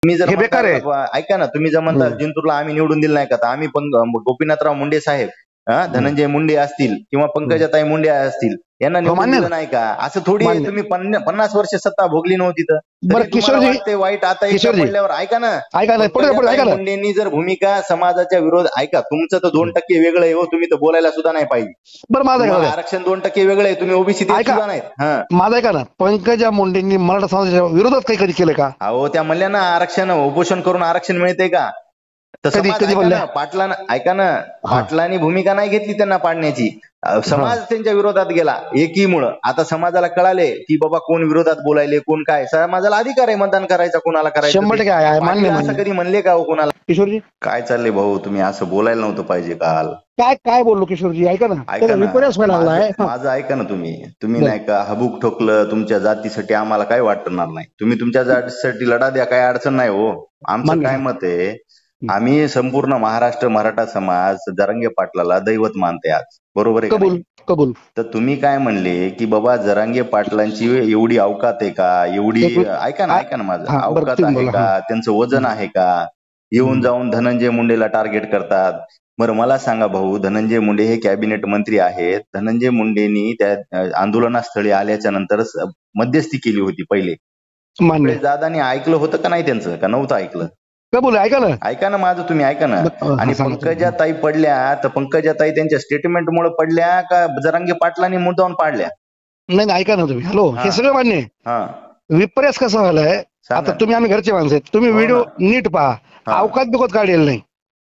तुम्ही जर हे बेकार आहे. ऐका ना, तुम्ही जर म्हणता जिंतूरला आम्ही निवडून दिलं नाही का, तर आम्ही पण गोपीनाथराव मुंडे साहेब, धनंजय मुंडे असतील किंवा पंकजाताई मुंडे असतील, यांना निवडून मान्य दिलं नाही का? असं थोडी आहे. तुम्ही 50 वर्ष सत्ता भोगली नव्हती तर बरं तरी तुम्हाला किशोरजी, वाटते वाईट आता एकदा किशोरजी पडल्यावर. ऐका ना, ऐका ना, पुढे पंकजाताई ऐका ना. मुंडेंनी जर भूमिका समाजाच्या विरोध, ऐका तुमचं तर 2% वेगळं आहे हो, तुम्ही तर बोलायला सुद्धा नाही पाहिजे. बरं माझं ऐका तुम्हाला ना. आरक्षण 2% वेगळं आहे, तुम्ही ओबीसी देत ऐका. सुद्धा नाहीत. माझं ऐका ना, पंकजा मुंडेंनी मराठा समाजाच्या विरोधात काही कधी केलं का? अहो त्या म्हणल्या ना, आरक्षण उपोषण करून आरक्षण मिळते का? तर कधी समाज कधी ऐका बोलल्या? ना, पाटलानं ऐका ना, पाटलांनी भूमिका नाही घेतली त्यांना पाडण्याची. समाज त्यांच्या विरोधात गेला एकीमुळं. आता समाजाला कळाले की बाबा कोण विरोधात बोलायले, कोण काय. समाजाला अधिकार आहे मतदान करायचा, कोणाला करायचं. 100% आहे, मान्य असं कधी म्हणले का हो कोणाला? किशोरजी काय चाललंय भाऊ, तुम्ही असं बोलायला नव्हतं पाहिजे काल. काय काय बोललो किशोरजी? ऐका ना, ऐका ना, विपर्यास व्हायला लागलाय. माझं ऐका ना, तुम्ही नाही का हबूक ठोकलं तुमच्या जातीसाठी, आम्हाला काय वाटणार नाही. तुम्ही तुमच्या जातीसाठी लढा द्या, काही अडचण नाही हो. आमचं काय मत आहे, आम्ही संपूर्ण महाराष्ट्र मराठा समाज जरांगे पाटलाला दैवत मानते आज, बरोबर आहे कबूल कबूल. तर तुम्ही काय म्हणले की बाबा जरांगे पाटलांची एवढी अवकात आहे का, एवढी ऐका ना माझं, अवकात आहे का, त्यांचं वजन आहे का, येऊन जाऊन धनंजय मुंडेला टार्गेट करतात. बरं मला सांगा भाऊ, धनंजय मुंडे हे कॅबिनेट मंत्री आहेत. धनंजय मुंडेंनी त्या आंदोलनास्थळी आल्याच्या नंतर मध्यस्थी केली होती पहिले. दादानी ऐकलं होतं का नाही त्यांचं, का नव्हतं ऐकलं? कबूल. ऐका ना माझं, तुम्ही ऐका ना. आणि पंकजाताई पडल्या तर पंकजाताई त्यांच्या स्टेटमेंटमुळे पडल्या का जरांगे पाटलांनी मुद्दावून पाडल्या? नाही ऐका ना तुम्ही, हॅलो, हे सगळं मान्य आहे. विपर्यास कसं व्हायलाय, आता तुम्ही आम्ही घरचे माणसं आहेत, तुम्ही व्हिडिओ नीट पहा. अवकात बिकत काढलेलं नाही.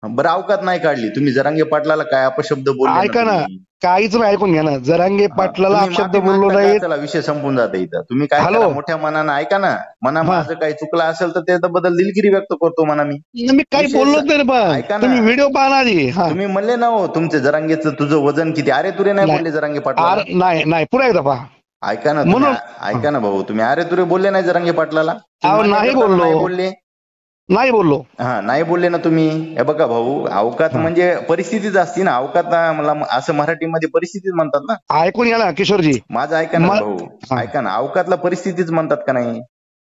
बरं अवकात नाही काढली, तुम्ही जरांगे पाटलाला काय अपशब्द बोलले? ऐका ना, काहीच नाही, ऐकून घ्या ना. जरांगे पाटलाला अपशब्द बोललो नाही, त्याला विषय संपून जाते इथं. तुम्ही काय मोठ्या मनानं, ऐका ना, माझं काही चुकलं असेल तर त्याबद्दल दिलगिरी व्यक्त करतो म्हणा. मी काही बोललोच नाही. ऐका तुम्ही ना, व्हिडिओ पाहा आधी. तुम्ही म्हणले ना हो तुमचे जरांगेचं तुझं वजन किती, अरे तुरे नाही बोलले जरांगे पाटला? नाही पुन्हा एकदा पहा. ऐका ना, ऐका ना भाऊ, तुम्ही अरे तुरे बोलले नाही जरांगे पाटलाला? नाही बोललो. नाही बोललो. नाही बोलले ना तुम्ही. हे बघा भाऊ, अवकात म्हणजे परिस्थितीच असती ना. अवकात मला असं मराठीमध्ये परिस्थितीच म्हणतात ना. ऐकून घ्या ना किशोरजी, माझं ऐका ना भाऊ, ऐका ना, अवकातला परिस्थितीच म्हणतात का नाही?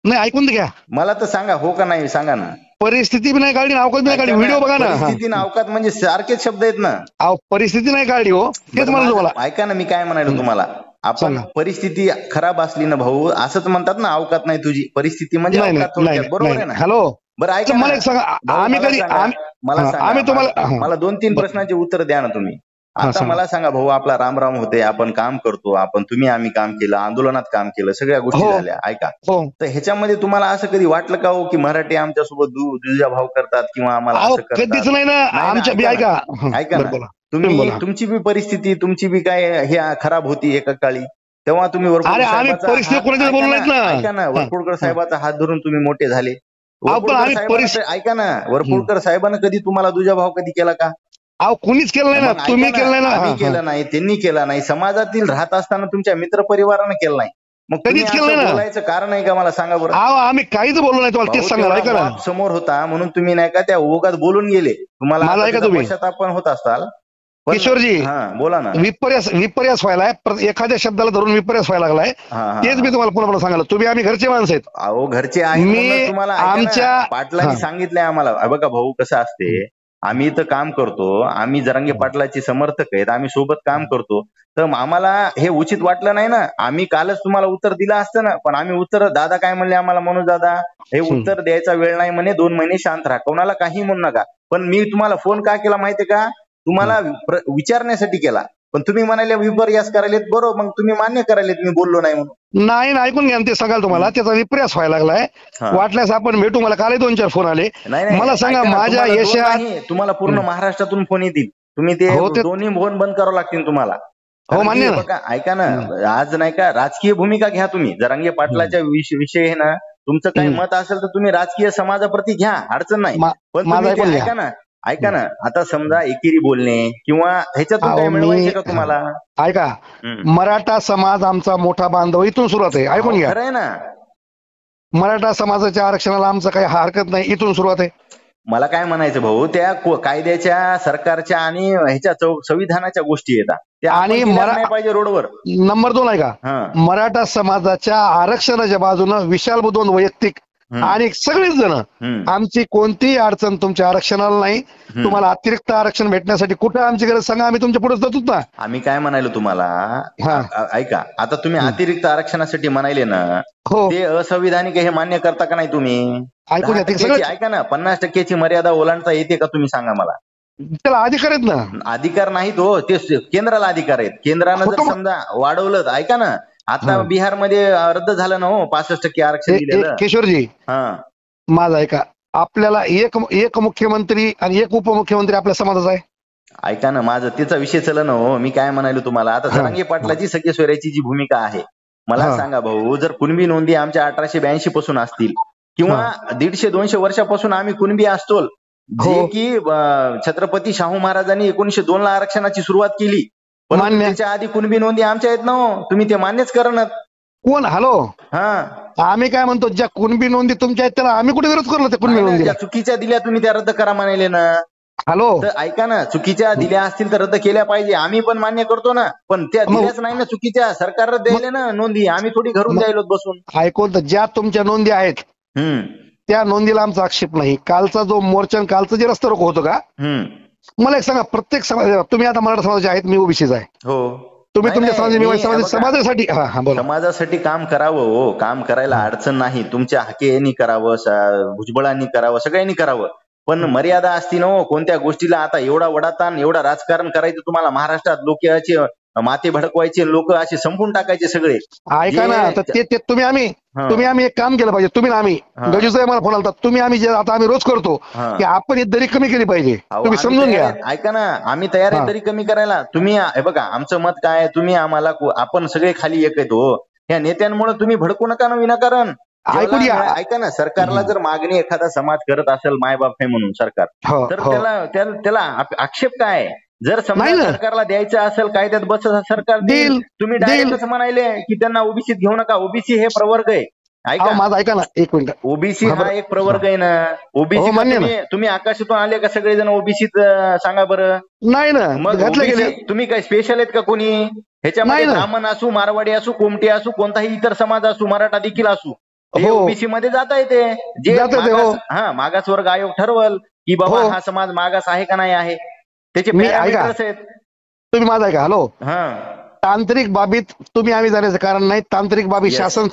नाही ऐकून घ्या, मला तर सांगा, हो का नाही सांगा ना. परिस्थिती नाही काढली, अवकात नाही काढली. व्हिडिओ बघा ना. परिस्थिती ना अवकात म्हणजे सारखेच शब्द आहेत ना. परिस्थिती नाही काढली हो, तेच म्हणलं तुम्हाला. ऐका ना, मी काय म्हणालो तुम्हाला, आपण परिस्थिती खराब असली ना भाऊ, असंच म्हणतात ना, अवकात नाही तुझी परिस्थिती म्हणजे बरोबर आहे ना? हॅलो, बरं ऐका मला एक सांगा, आम्ही कधी आम्ही तुम्हाला मला 2-3 प्रश्नांची उत्तर द्या ना तुम्ही. आता मला सांगा भाऊ, आपला रामराम होते, आपण काम करतो, आम्ही काम केलं, आंदोलनात काम केलं, सगळ्या गोष्टी झाल्या. ऐका, तर ह्याच्यामध्ये तुम्हाला असं कधी वाटलं का हो की मराठी आमच्या सोबत दुजाभाव करतात किंवा आम्हाला असं करतात? कधीच नाही ना आमच्या. ऐका ना, तुमची बी परिस्थिती, तुमची बी काय हे खराब होती एका काळी, तेव्हा तुम्ही ऐका ना, वरपुडकर साहेबाचा हात धरून तुम्ही मोठे झाले. ऐका ना, वरपुडकर साहेबांना कधी तुम्हाला दुजाभाव कधी केला का? कोणीच केलं नाही ना. तुम्ही केलं नाही ना. केलं नाही, त्यांनी केला नाही. समाजातील राहत असताना तुमच्या मित्र परिवारानं केलं नाही. मग कधीच केलं नाही. बोलायचं कारण आहे का मला सांगा बरं? आम्ही काहीच बोललो नाही तुम्हाला, तेच सांगा. ऐका ना, समोर होता म्हणून तुम्ही नाही का त्या ओघात बोलून गेले. तुम्हाला पश्चाताप पण होत असताल. किशोरजी बोला ना. विपर्यास व्हायलाय, एखाद्या शब्दाला धरून विपर्यास व्हायला लागलाय, तेच मी तुम्हाला पुन्हा सांगायला. तुम्ही आम्ही घरचे माणसं आहेत. अहो घरचे आहे, मी तुम्हाला आमच्या पाटलांनी सांगितलंय आम्हाला. बघा भाऊ कसं असते, आम्ही इथं काम करतो, आम्ही जरांगे पाटलाचे समर्थक आहेत, आम्ही सोबत काम करतो, तर आम्हाला हे उचित वाटलं नाही ना. आम्ही कालच तुम्हाला उत्तर दिलं असतं ना, पण आम्ही उत्तर, दादा काय म्हणले आम्हाला, मनोज दादा, हे उत्तर द्यायचा वेळ नाही म्हणे, 2 महिने शांत राहा, कोणाला काही म्हणू नका. पण मी तुम्हाला फोन का केला माहितीये का? तुम्हाला विचारण्यासाठी केला. पण तुम्ही म्हणाले विपर्यास करायलेत. बरोबर, मग तुम्ही मान्य करायलेत मी बोललो नाही म्हणून. नाही ऐकून घ्या, ते सांगाल तुम्हाला, त्याचा विपर्यास व्हायला लागलाय. वाटल्यास आपण भेटू. मला काल 2-4 फोन आले. मला सांगा, माझ्या यशात तुम्हाला पूर्ण महाराष्ट्रातून फोन येतील. तुम्ही ते दोन्ही फोन बंद करावं लागतील तुम्हाला. हो मान्य. ऐका ना, आज नाही का राजकीय भूमिका घ्या तुम्ही. जरांगे पाटलाच्या विषय आहे ना, तुमचं काही मत असेल तर तुम्ही राजकीय समाजाप्रती घ्या, अडचण नाही. पण ऐका ना, आता समजा एकेरी बोलणे किंवा ह्याच्यातून काय मिळवायचे का तुम्हाला? ऐका, मराठा समाज आमचा मोठा बांधव इथून सुरुवात आहे. ऐकून घ्या. खरं आहे ना, मराठा समाजाच्या आरक्षणाला आमचं काही हरकत नाही, इथून सुरुवात आहे. मला काय म्हणायचं भाऊ, त्या कायद्याच्या, सरकारच्या आणि ह्याच्या संविधानाच्या गोष्टी येतात आणि पाहिजे रोडवर. नंबर 2 आहे का, मराठा समाजाच्या आरक्षणाच्या बाजूनं विशाल बुद्धवंत वैयक्तिक आणि सगळेच जण आमची कोणतीही अडचण तुमच्या आरक्षणाला नाही. तुम्हाला अतिरिक्त आरक्षण भेटण्यासाठी कुठं आमची गरज सांगा, आम्ही तुमच्या पुढे जातोच ना. आम्ही काय म्हणालो तुम्हाला, ऐका, आता तुम्ही अतिरिक्त आरक्षणासाठी म्हणाले ना, ते असंविधानिक हे मान्य करता का नाही तुम्ही? ऐका ना, 50% मर्यादा ओलांडता येते का तुम्ही सांगा मला? त्याला अधिकार आहेत ना. अधिकार नाहीत हो, ते केंद्राला अधिकार आहेत. केंद्रानं जर समजा वाढवलं, ऐका ना, आता बिहारमध्ये रद्द झालं ना हो 65% आरक्षण दिलेलं. किशोरजी माझा ऐका, आपल्याला एक मुख्यमंत्री आणि एक उपमुख्यमंत्री आपल्या समाजाचा आहे. ऐका ना, माझं त्याचा विषय चला ना हो. मी काय म्हणालो तुम्हाला, आता जरांगे पाटलाची सगळी सोयऱ्याची जी भूमिका आहे, मला सांगा भाऊ, जर कुणबी नोंदी आमच्या 1882 पासून असतील किंवा 150-200 वर्षापासून आम्ही कुणबी असतो, जे की छत्रपती शाहू महाराजांनी 1902 ला आरक्षणाची सुरुवात केली, पण त्याच्या आधी कुणबी नोंदी आमच्या आहेत ना हो. तुम्ही ते मान्यच करणार कोण? हॅलो, आम्ही काय म्हणतो, ज्या कुणबी नोंदी तुमच्या आहेत त्याला आम्ही कुठे विरोध करलो? त्या कुणबी नोंदी चुकीच्या दिल्या तुम्ही, त्या रद्द करा म्हणाले ना. हॅलो, तर ऐका ना, चुकीच्या दिल्या असतील तर रद्द केल्या पाहिजे, आम्ही पण मान्य करतो ना, पण त्या दिल्याच नाही ना चुकीच्या. सरकार द्यायला ना नोंदी, आम्ही थोडी घरून द्यायलो बसून. ऐकून, तर ज्या तुमच्या नोंदी आहेत त्या नोंदीला आमचा आक्षेप नाही. कालचा जो मोर्चा, कालचं जे रस्ता रोको होतं का, मला एक सांगा, प्रत्येक समाज, तुम्ही आता मराठा समाजाचे आहेत, मी ओबीसीचा आहे, हो, तुम्ही तुमच्या समाजासाठी समाजासाठी काम करावं हो. काम करायला अडचण नाही, तुमच्या हकेनी करावं, भुजबळांनी करावं, सगळ्यांनी करावं, पण मर्यादा असती ना हो कोणत्या गोष्टीला. आता एवढा वडाताण, एवढा राजकारण करायचं तुम्हाला महाराष्ट्रात, लोक याचे माते भडकवायचे, लोक असे संपून टाकायचे सगळे. ऐका ना, ते तुम्ही आम्ही एक काम केलं पाहिजे, तुम्ही आम्ही गजूसाहेब मला फोन आला, तुम्ही आम्ही जे आता आम्ही रोज करतो की आपण ही दरी कमी केली पाहिजे, तुम्ही समजून घ्या. ऐका ना, आम्ही तयार आहे दरी कमी करायला. तुम्ही हे बघा, आमचं मत काय, तुम्ही आम्हाला, आपण सगळे खाली एक येतो, या नेत्यांमुळे तुम्ही भडकू नका ना विनाकारण. ऐका ना, सरकारला जर मागणी एखादा समाज करत असेल मायबाप आहे म्हणून सरकार, तर त्याला आक्षेप काय? जर समजा सरकारला द्यायचं असेल कायद्यात बस सरकार देईल. तुम्ही डायरेक्ट कसं म्हणाले की त्यांना ओबीसीत घेऊ नका? ओबीसी हे प्रवर्ग आहे. ऐका माझं, ऐका ना एक मिनिट, ओबीसी हा एक प्रवर्ग आहे ना. ओबीसी तुम्ही आकाशातून आले का सगळेजण ओबीसीत? सांगा बरं. नाही ना, मग तुम्ही काय स्पेशल आहेत का कोणी ह्याच्यामध्ये? ब्राह्मण असू, मारवाडी असू, कोमटी असू, कोणताही इतर समाज असू, मराठा देखील असू, ओबीसी मध्ये जाता येते. जे मागासवर्ग आयोग ठरवल की बाबा हा समाज मागास आहे का नाही आहे, त्याचे पॅरामीटर्स आहेत. तुम्ही माझा ऐका. हॅलो, तांत्रिक बाबीत तुम्ही आम्ही जाण्याचं कारण नाही. तांत्रिक बाबी शासन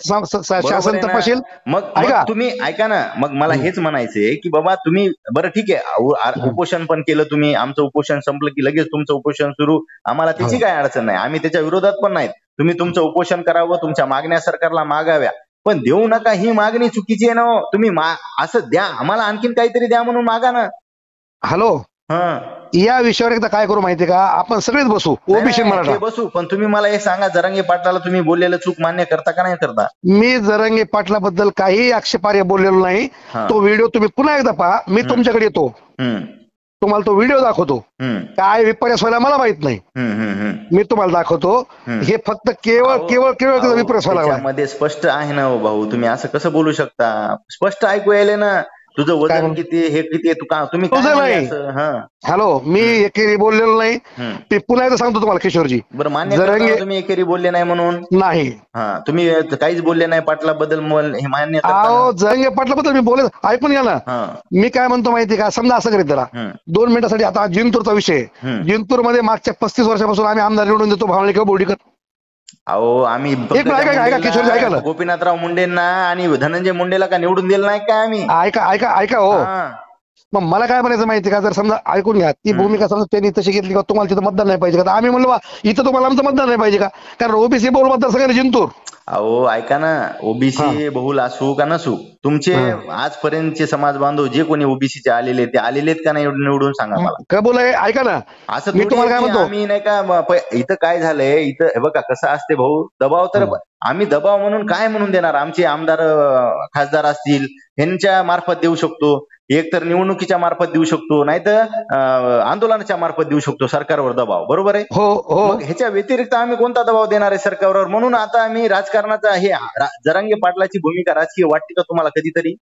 तपासेल. मग तुम्ही ऐका ना, मग मला हेच म्हणायचंय की बाबा तुम्ही, बरं ठीक आहे, उपोषण पण केलं तुम्ही, आमचं उपोषण संपलं की लगेच तुमचं उपोषण सुरू, आम्हाला त्याची काय अडचण नाही, आम्ही त्याच्या विरोधात पण नाहीत. तुम्ही तुमचं उपोषण करावं, तुमच्या मागण्या सरकारला मागाव्या, पण देऊ नका ही मागणी चुकीची आहे ना. तुम्ही असं द्या, आम्हाला आणखीन काहीतरी द्या म्हणून मागा ना. हॅलो, या विषयावर एकदा काय करू माहितीये का, आपण सगळेच बसू, ओबीसी मराठा बसू, पण तुम्ही मला एक सांगा, जरांगे पाटलाला तुम्ही बोललेलं चूक मान्य करता का नाही करता? मी जरांगे पाटलाबद्दल काही आक्षेपार्ह बोललेलो नाही. तो व्हिडिओ तुम्ही पुन्हा एकदा पहा, मी तुमच्याकडे येतो, तुम्हाला तो व्हिडिओ दाखवतो. काय विपर्यास व्हायला मला माहित नाही, मी तुम्हाला दाखवतो. हे फक्त केवळ त्याचा विपर्यास व्हायला मध्ये स्पष्ट आहे ना हो भाऊ, तुम्ही असं कसं बोलू शकता? स्पष्ट ऐकू यायले ना, तुझं वजन किती, हे किती, तुम्ही नाही. हॅलो, मी एकेरी बोललेलो नाही. ते पुन्हा एकदा सांगतो तुम्हाला किशोरजी. बरं, मान्य तुम्ही एकेरी बोलले नाही म्हणून? नाही, तुम्ही काहीच बोलले नाही पाटलाबद्दल, हे मान्य? जरंगे पाटलाबद्दल मी बोलत, ऐकून घ्या ना. मी काय म्हणतो माहिती का, समजा असं करीत त्याला 2 मिनिटासाठी. आता जिंतूरचा विषय, जिंतूर मध्ये मागच्या 35 वर्षापासून आम्ही आमदार निवडून देतो, भावणे किंवा बोर्डीकर. अहो, आम्ही गोपीनाथराव मुंडेंना आणि धनंजय मुंडेला का निवडून दिलं नाही काय आम्ही? ऐका हो, मग मला काय म्हणायचं माहिती का, जर समजा ऐकून घ्या, ती भूमिका समजा त्यांनी तशी घेतली का, तुम्हाला तिथं मतदान नाही पाहिजे का? आम्ही म्हणलो इथं तुम्हाला आमचं मतदान नाही पाहिजे का? कारण ओबीसी बहुल मतदार सगळ्यांना जिंतूर. अहो ऐका ना, ओबीसी बहुल असू का नसू, तुमचे आजपर्यंतचे समाज बांधव जे कोणी ओबीसीचे आलेले, ते आलेलेत का नाही निवडून सांगा मला. काय बोलाय, ऐका ना, असं मी तुम्हाला काय म्हणतो, आम्ही नाही का, इथं काय झालंय, इथं बघा कसं असते भाऊ, दबाव तर आम्ही दबाव म्हणून काय म्हणून देणार? आमचे आमदार खासदार असतील यांच्या मार्फत देऊ शकतो, एक तर निवडणुकीच्या मार्फत देऊ शकतो, नाहीतर आंदोलनाच्या मार्फत देऊ शकतो सरकारवर दबाव, बरोबर आहे? हो. ह्याच्या व्यतिरिक्त आम्ही कोणता दबाव देणार आहे सरकारवर? म्हणून आता आम्ही राजकारणाचा, हे जरांगे पाटलाची भूमिका राजकीय वाटते का तुम्हाला कधीतरी?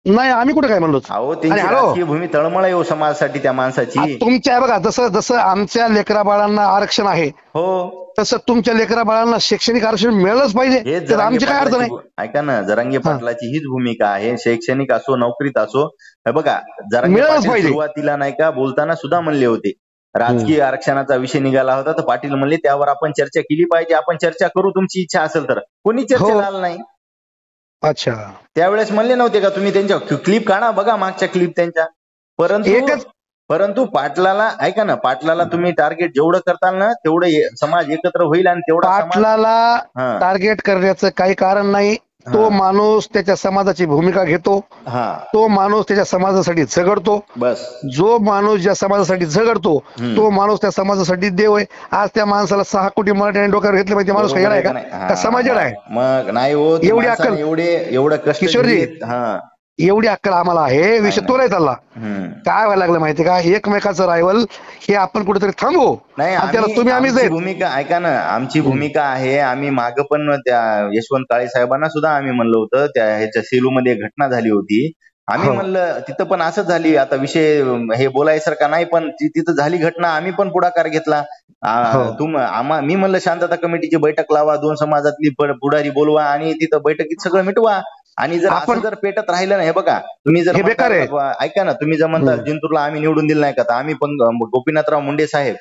नाही आम्ही कुठे काय म्हणलो. अहो त्यांची राजकीय भूमी तळमळ आहे समाजासाठी त्या माणसाची. तुमच्या बघा जसं जसं आमच्या लेकरा बाळांना आरक्षण आहे हो तसं तुमच्या लेकरा बाळांना शैक्षणिक आरक्षण मिळालंच पाहिजे. तर आमची काय अडचण आहे. ऐका ना, जरांगे पाटलाची हीच भूमिका आहे, शैक्षणिक असो नोकरीत असो. बघा जरांगे पाटील सुरुवातीला नाही का बोलताना सुद्धा म्हणले होते, राजकीय आरक्षणाचा विषय निघाला होता तर पाटील म्हणले त्यावर आपण चर्चा केली पाहिजे, आपण चर्चा करू तुमची इच्छा असेल तर. कोणी चर्चेला आलं नाही. अच्छा त्यावेळेस म्हणले नव्हते का तुम्ही, त्यांच्या क्लिप काढा बघा मागच्या क्लिप त्यांच्या. परंतु पाटलाला ऐका ना, पाटलाला तुम्ही टार्गेट जेवढं करताल ना तेवढं समाज एकत्र होईल आणि तेवढं पाटलाला टार्गेट करण्याचं काही कारण नाही. तो माणूस त्याच्या समाजाची भूमिका घेतो, तो माणूस त्याच्या समाजासाठी झगडतो. बस जो माणूस ज्या समाजासाठी झगडतो तो माणूस त्या समाजासाठी देव आहे. आज त्या माणसाला 6 कोटी मराठ्यांनी डोक्यावर घेतले पाहिजे, माणूस काय आहे का समाज आहे. मग नाही होत एवढी अक्कल, एवढं कष्ट किशोरजी एवढी अक्कल आम्हाला आहे. विषय तो नाही चालला. काय व्हायला लागलं माहितीये का, एकमेकाचं रायवल हे आपण कुठेतरी थांबवू. तुम्ही आम्ही भूमिका ऐका ना, आमची भूमिका आहे. आम्ही माग पण त्या यशवंत काळे साहेबांना सुद्धा आम्ही म्हणलं होतं, त्या ह्याच्या सेलूमध्ये घटना झाली होती. आम्ही म्हणलं तिथं पण असंच झाली. आता विषय हे बोलायसारखा नाही, पण तिथं झाली घटना. आम्ही पण पुढाकार घेतला. मी म्हणलं शांतता कमिटीची बैठक लावा, 2 समाजातली पुढारी बोलवा आणि तिथं बैठकीत सगळं मिटवा. आणि जर असं जर पेटत राहिलं ना, हे बघा तुम्ही जर ऐका ना, तुम्ही जर म्हणता जिंतूरला आम्ही निवडून दिलं नाही का, तर आम्ही पण गोपीनाथराव मुंडे साहेब,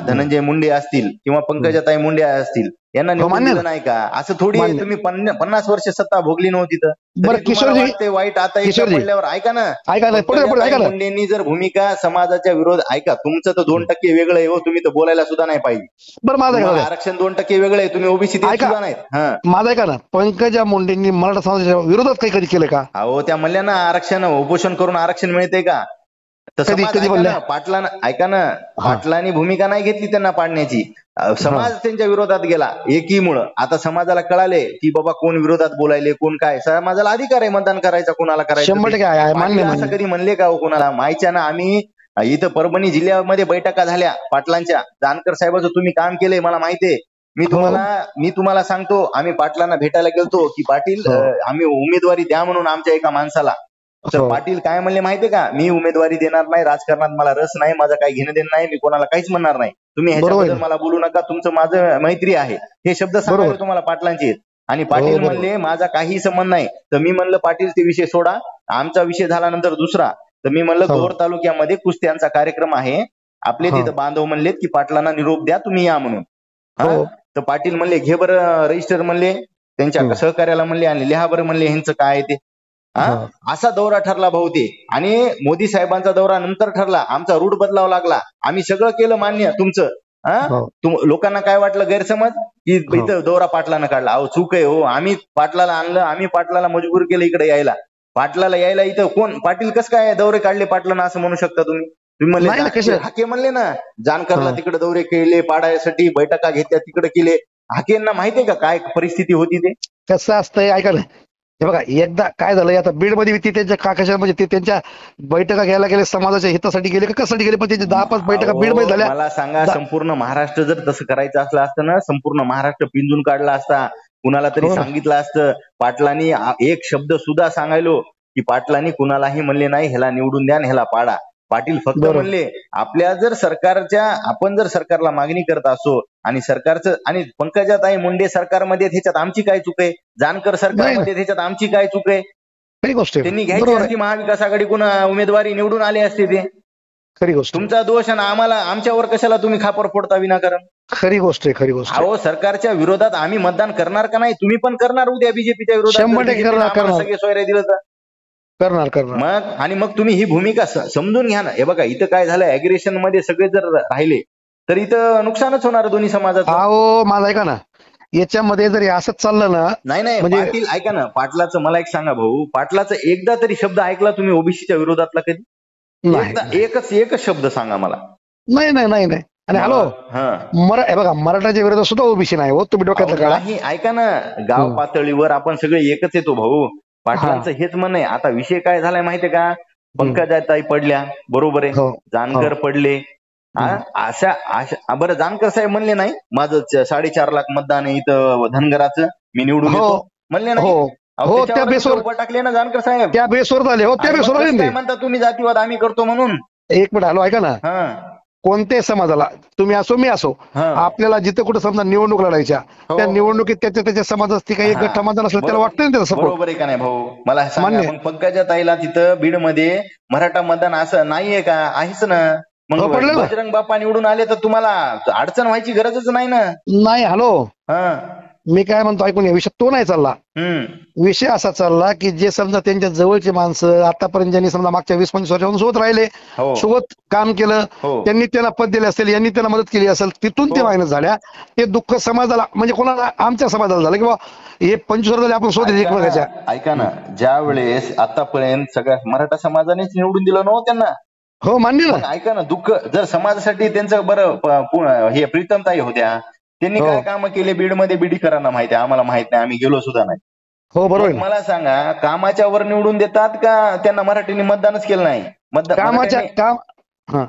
धनंजय मुंडे असतील किंवा पंकजाताई मुंडे असतील यांना निवडून दिलं नाही का. असं थोडी तुम्ही 50 वर्ष सत्ता भोगली नव्हती तर ते वाईट आता पडल्यावर. ऐका ना, मुंडेंनी जर भूमिका समाजाच्या विरोध, ऐका तुमचं तर 2% वेगळं आहे हो, तुम्ही तर बोलायला सुद्धा नाही पाहिजे. बरं माझं आरक्षण 2% वेगळं आहे, तुम्ही ओबीसी सुद्धा नाहीत. माझं ऐका ना, पंकजा मुंडेंनी मराठा समाजाच्या विरोधात काही कधी केलं का. अहो त्या म्हणल्या आरक्षण उपोषण करून आरक्षण मिळते का. पाटलानं ऐका ना, पाटलांनी भूमिका नाही घेतली त्यांना पाडण्याची. समाज त्यांच्या विरोधात गेला एकीमुळं. आता समाजाला कळाले की बाबा कोण विरोधात बोलायले, कोण काय. समाजाला अधिकार आहे मतदान करायचा, कोणाला करायचं. असं कधी म्हणले का कोणाला. माहिती ना, आम्ही इथं परभणी जिल्ह्यामध्ये बैठका झाल्या पाटलांच्या. जानकर साहेबाचं तुम्ही काम केलंय मला माहितीये. मी तुम्हाला सांगतो, आम्ही पाटलांना भेटायला गेलतो की पाटील आम्ही उमेदवारी द्या म्हणून आमच्या एका माणसाला. तर पाटील काय म्हणले माहितीये का, मी उमेदवारी देणार नाही, राजकारणात मला रस नाही, माझं काही घेणं देणं नाही, मी कोणाला काहीच म्हणणार नाही, तुम्ही ह्याच्याबद्दल मला बोलू नका, तुमचं माझं मैत्री आहे. हे शब्द सांगायला तुम्हाला पाटलांचे आहेत. आणि पाटील म्हणले माझा काही संबंध नाही. तर मी म्हणलं पाटील ते विषय सोडा, आमचा विषय झाल्यानंतर दुसरा. तर मी म्हणलं गौर तालुक्यामध्ये कुस्त्यांचा कार्यक्रम आहे, आपले तिथं बांधव म्हणलेत की पाटलांना निरोप द्या तुम्ही या म्हणून. तर पाटील म्हणले घे बरं रजिस्टर म्हणले, त्यांच्या सहकार्याला म्हणले आणि लिहा बरं म्हणले ह्यांचं काय ते. असा दौरा ठरला भाऊ ते. आणि मोदी साहेबांचा दौरा नंतर ठरला, आमचा रूट बदलावा लागला. आम्ही सगळं केलं मान्य तुमचं. लोकांना काय वाटलं गैरसमज की इथं दौरा पाटलानं काढला. अहो चूक आहे हो, आम्ही पाटलाला आणलं, आम्ही पाटलाला मजबूर केलं इकडे यायला. पाटलाला यायला इथं कोण पाटील कसं काय दौरे काढले पाटलानं असं म्हणू शकता तुम्ही. तुम्ही म्हणले हाके म्हणले ना, जानकरला तिकडे दौरे केले पाडायसाठी, बैठका घेतल्या तिकडे केले. हाकेंना माहितीये का काय परिस्थिती होती ते. कसं असतंय ऐका ना, हे बघा एकदा काय झालंय, आता बीड मध्ये ते त्यांच्या काकाशा म्हणजे ते त्यांच्या बैठका घ्यायला गेले, समाजाच्या हितासाठी गेले का कशासाठी गेले, पण त्यांची 10-5 बैठका बीड मध्ये झाल्या. मला सांगा, संपूर्ण महाराष्ट्र जर तसं करायचं असलं असतं ना, संपूर्ण महाराष्ट्र पिंजून काढला असता, कुणाला तरी सांगितलं असतं. पाटलांनी एक शब्द सुद्धा सांगायलो की पाटलांनी कुणालाही म्हणले नाही ह्याला निवडून द्या ह्याला पाडा. पाटील फक्त म्हणले आपल्या जर सरकारच्या, आपण जर सरकारला मागणी करत असो आणि सरकारचं, आणि पंकजाताई मुंडे सरकारमध्ये ह्याच्यात आमची काय चूक आहे, जानकर सरकारमध्ये ह्याच्यात आमची काय चूक आहे. खरी गोष्ट आहे, त्यांनी घ्यायची असती महाविकास आघाडीकडून उमेदवारी, निवडून आले असते ते. खरी गोष्ट, तुमचा दोष आणि आम्हाला आमच्यावर कशाला तुम्ही खापर फोडता विनाकारण. खरी गोष्ट आहे, खरी गोष्ट. अहो सरकारच्या विरोधात आम्ही मतदान करणार का नाही, तुम्ही पण करणार उद्या बीजेपीच्या विरोधात. 100% सगळे सोयरे दिलं तर करणार. मग आणि मग तुम्ही ही भूमिका समजून घ्या ना. हे बघा इथं काय झालं, अॅग्रेशन मध्ये सगळे जर राहिले तर इथं नुकसानच होणार दोन्ही समाजाचं. अहो माझा ऐका ना, याच्यामध्ये जर असंच चाललं ना. नाही पाटील ऐका ना, पाटलाचं मला एक सांगा भाऊ, पाटलाचं एकदा तरी शब्द ऐकला तुम्ही ओबीसीच्या विरोधातला कधी? एकच शब्द सांगा मला. नाही. आणि हॅलो बघा, मराठाच्या विरोधात सुद्धा ओबीसी नाही हो, तुम्ही डोक्यातलं काढा. ऐका ना, गाव पातळीवर आपण सगळे एकच येतो भाऊ. पाटलांचं हेच म्हण आहे. आता विषय काय झालाय माहितीये का, पंकजाताई पडल्या बरोबर आहे, जानकर पडले. बरं जानकर साहेब म्हणले नाही माझं 4.5 लाख मतदान आहे इथं धनगराचं, मी निवडून येतो म्हणले नाही. हो, त्या बेसवर टाकले ना जानकर साहेब, त्या बेसवर झाले. हो, त्या बेसवर आले. म्हणता तुम्ही जातीवाद आम्ही करतो म्हणून. एक मिनिट हॅलो, ऐका ना. कोणत्याही समाजाला तुम्ही असो मी असो, आपल्याला जिथे कुठे समजा निवडणूक लढायच्या, त्या निवडणुकीत त्याच्या समाज असते काही एक गट समाधान असलं त्याला वाटतं ना त्याचा सपोर्ट. बरोबर आहे का नाही भाऊ? मला सांगा, पंकजा ताईला तिथं बीड मध्ये मराठा मतदान असं नाहीये का? आहेच ना. मग बजरंग बाप्पा निवडून आले तर तुम्हाला अडचण व्हायची गरजच नाही ना. नाही. हॅलो, मी काय म्हणतो ऐकून, या विषय तो नाही चालला. विषय असा चालला की जे समजा त्यांच्या जवळचे माणसं आतापर्यंत ज्यांनी समजा मागच्या 20-25 वर्षापासून सोबत राहिले, सोबत काम केलं, त्यांनी त्यांना पद दिले असेल, यांनी त्यांना मदत केली असेल, तिथून ते मायनस झाल्या. ते दुःख समाजाला म्हणजे कोणाला आमच्या समाजाला झालं की बाबा हे 25 वर्ष झाले आपण सोबत एकमेकाच्या. ऐका ना, ज्या वेळेस आतापर्यंत सगळ्या मराठा समाजानेच निवडून दिलं ना त्यांना. हो, मान्य ना. ऐका ना, दुःख जर समाजासाठी त्यांचं बरं, हे प्रीतमताई होत्या, त्यांनी काय काम केले बीड मध्ये? बीडीकरांना माहिती आहे, आम्हाला माहित नाही, आम्ही गेलो सुद्धा नाही. हो, बरोबर. मला सांगा, कामाच्या वर निवडून देतात का त्यांना मराठीने मतदानच केलं नाही?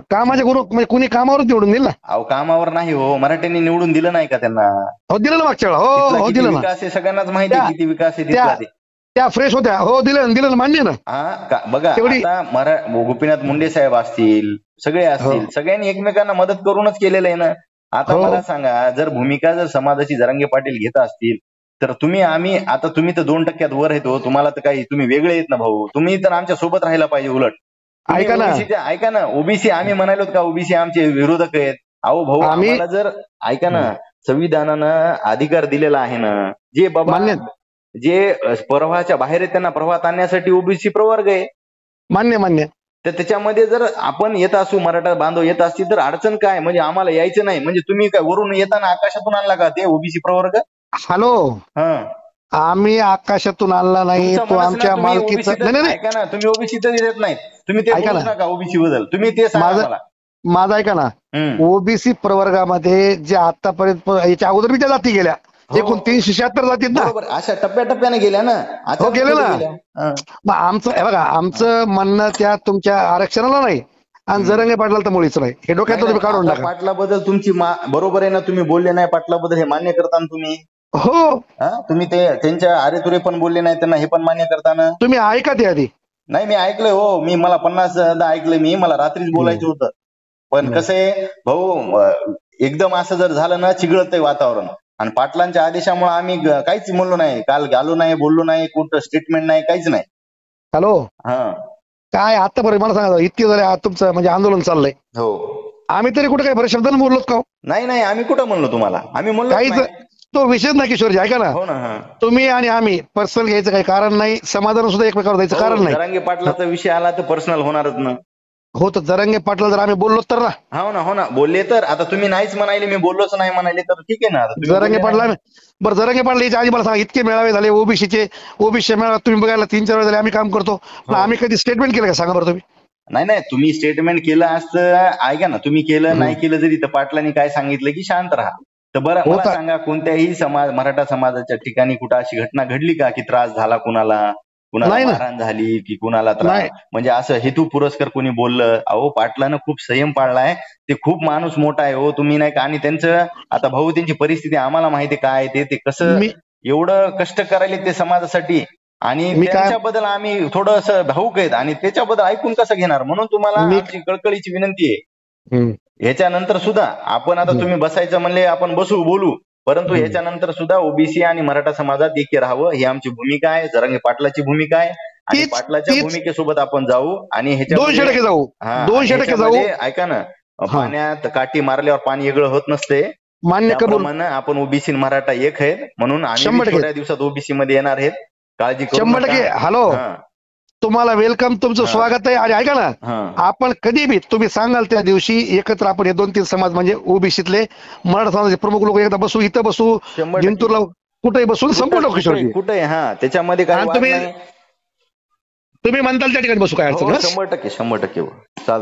कामाच्या गुरु म्हणजे कुणी कामावर निवडून दिलं ना? अहो, कामावर नाही हो, मराठीने निवडून दिलं नाही का त्यांना? हो, दिलं ना मागच्या वेळा. हो, दिलं ना. विकास आहे सगळ्यांनाच माहिती आहे, किती विकास आहे तिथला. त्या फ्रेश होत्या. हो, दिलं मान्य ना. बघा आता गोपीनाथ मुंडे साहेब असतील, सगळे असतील, सगळ्यांनी एकमेकांना मदत करूनच केलेलं आहे ना. आता मला सांगा, जर भूमिका जर समाजाची जरांगे पाटील घेत असतील तर तुम्ही आता तुम्ही तर 2% वर येतो, तुम्हाला तर काही तुम्ही वेगळे येत ना भाऊ. तुम्ही तर आमच्या सोबत राहायला पाहिजे. उलट ऐका ना, ओबीसी आम्ही म्हणालो का ओबीसी आमचे विरोधक आहेत? अहो भाऊ, आम्हाला जर ऐका ना, संविधानानं अधिकार दिलेला आहे ना, जे बाबा जे प्रवाहाच्या बाहेर आहेत त्यांना प्रवाहात आणण्यासाठी ओबीसी प्रवर्ग आहे. मान्य. तर त्याच्यामध्ये जर आपण येत असू, मराठा बांधव येत असतील तर अडचण काय? म्हणजे आम्हाला यायचं नाही म्हणजे तुम्ही काय वरून येताना आकाशातून आणला का ते ओबीसी प्रवर्ग? हॅलो, आम्ही आकाशातून आणला नाही, तो आमच्या मालकीचा. नाही, ऐका ना, तुम्ही ओबीसीच देत नाही, तुम्ही ते ऐका ना ओबीसी बद्दल तुम्ही ते सांगा. माझा ऐका ना, ओबीसी प्रवर्गामध्ये जे आतापर्यंत याच्या अगोदर मी त्या जाती गेल्या, एकूण 376 जातीत ना. अशा टप्प्याटप्प्याने गेल्या ना. हो, गेले ना. मग आमचं बघा, आमचं म्हणणं त्या तुमच्या आरक्षणाला नाही आणि जरांगे पाटलाला तर मुळीच नाही. हे डोक्यात तुम्ही काढून टाका. पाटलाबद्दल तुमची बरोबर आहे ना, तुम्ही बोलले नाही पाटलाबद्दल, हे मान्य करता ना तुम्ही? हो. तुम्ही ते त्यांच्या अरेतुरे पण बोलले नाही त्यांना, हे पण मान्य करताना तुम्ही ऐका ते आधी. नाही, मी ऐकलंय हो, मला 50दा ऐकलंय. मला रात्रीच बोलायचं होतं, पण कसं आहे भाऊ, एकदम असं जर झालं ना चिघळतंय वातावरण. आणि पाटलांच्या आदेशामुळे आम्ही काहीच बोललो नाही, काल घालू नाही, बोललो नाही, कुठं स्टेटमेंट नाही, काहीच नाही. हॅलो, काय आतापर्यंत मला सांगा, इतके झाले तुमचं म्हणजे आंदोलन चाललंय. हो, आम्ही तरी कुठे काही शब्दानं बोललोच का? नाही, आम्ही कुठं म्हणलो तुम्हाला? आम्ही म्हणलो काहीच, तो विषयच नाही किशोरजी. ऐका ना, तुम्ही आणि आम्ही पर्सनल घ्यायचं काही कारण नाही, समाधान सुद्धा एकमेकावर द्यायचं कारण नाही. जरांगे पाटलाचा विषय आला तर पर्सनल होणारच ना. हो, तर जरांगे पाटला जर आम्ही बोललो तर ना. हो ना, बोलले तर. आता तुम्ही नाहीच म्हणाले, मी बोललोच नाही म्हणाले तर ठीक आहे ना. जरांगे पाटला बरं, जरांगे पाटला याच्या आधी मला सांगा, इतके मेळावे झाले ओबीसी मेळावे तुम्ही बघायला 3-4 वेळा झाले, आम्ही काम करतो, आम्ही कधी स्टेटमेंट केलं का? सांगा बरं तुम्ही. नाही, तुम्ही स्टेटमेंट केलं असतं. ऐका ना, तुम्ही केलं नाही केलं जरी तर पाटलांनी काय सांगितलं की शांत राहा. तर बरं मला सांगा, कोणत्याही मराठा समाजाच्या ठिकाणी कुठं अशी घटना घडली का की त्रास झाला कुणाला मारहाण झाली की कुणाला त्रास, म्हणजे असं हेतू पुरस्कर कोणी बोललं? अहो, पाटलानं खूप संयम पाळलाय, ते खूप माणूस मोठा आहे हो, तुम्ही नाही का? आणि त्यांचं आता भाऊ त्यांची परिस्थिती आम्हाला माहिती काय ते कसं एवढं कष्ट करायले ते समाजासाठी, आणि त्याच्याबद्दल आम्ही थोडंसं भाऊक आहेत आणि त्याच्याबद्दल ऐकून कसं घेणार? म्हणून तुम्हाला आमची कळकळीची विनंती आहे, ह्याच्यानंतर सुद्धा आपण आता तुम्ही बसायचं म्हणले आपण बसू बोलू, परंतु ह्याच्यानंतर सुद्धा ओबीसी आणि मराठा समाजात एकी राहावं ही आमची भूमिका आहे, जरांगे पाटलाची भूमिका आहे, आणि पाटलाच्या भूमिकेसोबत आपण जाऊ. आणि ह्याच्या 200% जाऊ, 200% जाऊ. ऐका ना, पाण्यात काठी मारल्यावर पाणी वेगळं होत नसते, मान्य करून आपण ओबीसी मराठा एक आहेत म्हणून आम्ही थोड्या दिवसात ओबीसी मध्ये येणार आहेत, काळजी करू नका. 100%. हॅलो, तुम्हाला वेलकम, तुमचं स्वागत आहे. आणि ऐका ना, आपण कधी बी तुम्ही सांगाल त्या दिवशी एकत्र आपण हे 2-3 समाज म्हणजे ओबीसीतले मराठा समाजाचे प्रमुख लोक एकदा बसू, इथं बसू, जिंतूरला कुठेही बसून संपूर्ण कुठे त्याच्यामध्ये काय तुम्ही म्हणताल त्या ठिकाणी बसू, काय अडचण? 100% चालतं.